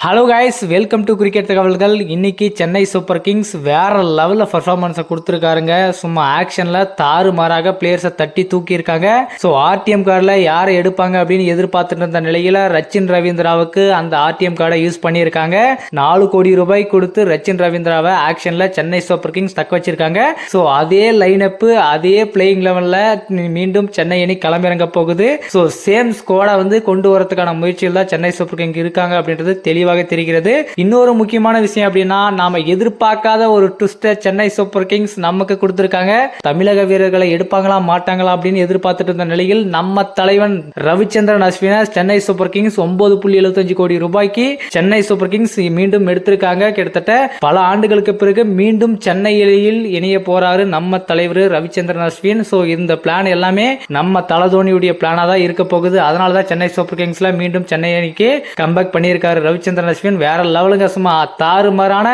Hello guys, welcome to cricket தகவல்கள். இன்னைக்கு Chennai super Kings வேற லெவலில் பர்ஃபார்மன்ஸை கொடுத்துருக்காருங்க. சும்மா ஆக்ஷனில் தாறுமாறாக பிளேயர்ஸை தட்டி தூக்கியிருக்காங்க. ஸோ ஆர்டிஎம் கார்டில் யாரை எடுப்பாங்க அப்படின்னு எதிர்பார்த்துட்டு இருந்த நிலையில் ரச்சின் ரவீந்திராவுக்கு அந்த ஆர்டிஎம் கார்டை யூஸ் பண்ணியிருக்காங்க. 4 கோடி ரூபாய் கொடுத்து ரச்சின் ரவீந்திராவை ஆக்ஷனில் சென்னை சூப்பர் கிங்ஸ் தக்க வச்சிருக்காங்க. ஸோ அதே லைனப்பு, அதே பிளேயிங் லெவலில் மீண்டும் சென்னை அணி களமிறங்க போகுது. ஸோ சேம் ஸ்குவாடை கொண்டு வரதுக்கான முயற்சியில் தான் சென்னை சூப்பர் கிங் இருக்காங்க அப்படின்றது தெளிவாக தெரிகிறது. இன்னொரு முக்கியமான விஷயம் அப்படின்னா, நாம எதிர்பார்க்காத ஒரு ட்விஸ்ட சென்னை சூப்பர் கிங்ஸ் நமக்கு கொடுத்திருக்காங்க. தமிழக வீரர்களை எடுப்பாங்களா மாட்டாங்களா அப்படின்னு எதிர்பார்த்துட்டு இருந்த நிலையில் நம்ம தலைவன் ரவிச்சந்திரன் அஸ்வினை சென்னை சூப்பர் கிங்ஸ் 9.75 கோடி ரூபாய்க்கு சென்னை சூப்பர் கிங்ஸ் மீண்டும் எடுத்திருக்காங்க. கிட்டத்தட்ட பல ஆண்டுகளுக்கு பிறகு மீண்டும் சென்னையில் இணைய போறாரு நம்ம தலைவர் ரவிச்சந்திரன் அஸ்வின். சோ இந்த பிளான் எல்லாமே நம்ம தலதோனியுடைய பிளானா தான் இருக்க போகுது. அதனாலதான் சென்னை சூப்பர் கிங்ஸ்ல மீண்டும் சென்னை அணிக்கு கம்பேக் பண்ணியிருக்காரு ரவிச்சந்திரன் அஸ்வின். வேற லெவலுங்க, சும்மா தாறுமாறான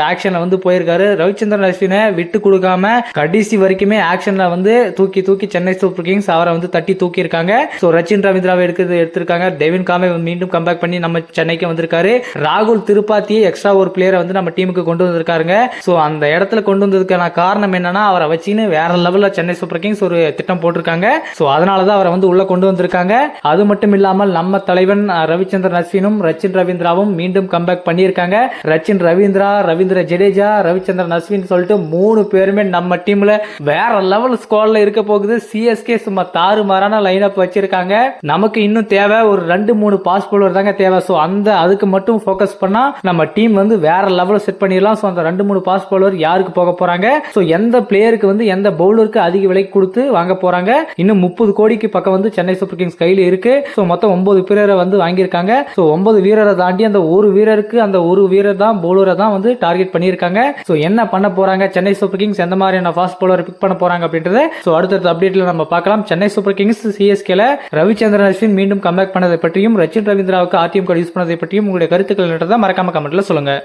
ஆக்ஷன்ல போயிருக்காரு. ரவிச்சந்திரன் அஸ்வினை விட்டு கொடுக்காம கடைசி வரைக்குமே ஆக்ஷன்ல தூக்கி சென்னை சூப்பர் கிங்ஸ் அவரை தட்டி தூக்கி இருக்காங்க. சோ ரச்சின் ரவீந்திராவை எடுத்திருக்காங்க. டெவின் காமே மீண்டும் கம்பேக் பண்ணி நம்ம சென்னைக்கு வந்திருக்காரு. ராகுல் திரிபாத்தியை எக்ஸ்ட்ரா ஒரு பிளேயரை நம்ம டீமுக்கு கொண்டு வந்திருக்காருங்க. சோ அந்த இடத்துல கொண்டு வந்ததுக்கான காரணம் என்னன்னா, அவரை வச்சுன்னு வேற லெவல்ல சென்னை சூப்பர் கிங்ஸ் ஒரு திட்டம் போட்டிருக்காங்க. சோ அதனாலதான் அவரை உள்ள கொண்டு வந்திருக்காங்க. அது மட்டும் இல்லாமல் நம்ம தலைவன் ரவிச்சந்திரன் அஸ்வினும் ரச்சின் ரவீந்திராவும் மீண்டும் கம்பேக் பண்ணியிருக்காங்க. ரச்சின் ரவீந்திரா, ரவீந்திர ஜடேஜா, ரவிச்சந்திரன் அஸ்வின் சொல்லிட்டு 3 பேருமே நம்ம டீம்ல வேற லெவல் ஸ்குவாட்ல இருக்க போகுது. சிஎஸ்கே சும்மா தாறுமாறான லைன் அப் வச்சிருக்காங்க. நமக்கு இன்னும் தேவை ஒரு 2-3 பாஸ் பவுலர் தாங்க தேவை. சோ அதுக்கு மட்டும் போக்கஸ் பண்ணா நம்ம டீம் வேற லெவல் செட் பண்ணிடலாம். சோ அந்த 2-3 பாஸ் பவுலர் யாருக்கு போக போறாங்க, சோ எந்த பிளேயருக்கு எந்த பவுலருக்கு அதிக விலை கொடுத்து வாங்க போறாங்க. இன்னும் 30 கோடிக்கு பக்கம் சென்னை சூப்பர் கிங்ஸ் கையில இருக்கு. சோ மொத்தம் 9 பேரை வாங்கியிருக்காங்க. சோ 9 வீரரை தாண்டி அந்த ஒரு வீரருக்கு அந்த ஒரு வீரர் தான் பவுலரை தான் டார்கெட் பண்ணியிருக்காங்க. சோ என்ன பண்ண போறாங்க சென்னை சூப்பர் கிங்ஸ், எந்த மாதிரியான ஃபாஸ்ட் பவுலரை பிக் பண்ண போறாங்க அப்படின்றது சோ அடுத்த அப்டேட்ல நம்ம பார்க்கலாம். சென்னை சூப்பர் கிங்ஸ் சிஎஸ்கேல ரவிச்சந்திரன் அஸ்வின் மீண்டும் கம்பேக் பண்ணதை பற்றியும் ரச்சின் ரவீந்திராவுக்கு ஆர்டிஎம் கார்டு யூஸ் பண்ணதை பற்றியும் உங்களுடைய கருத்துக்கள் மறக்காம கமெண்ட்ல சொல்லுங்க.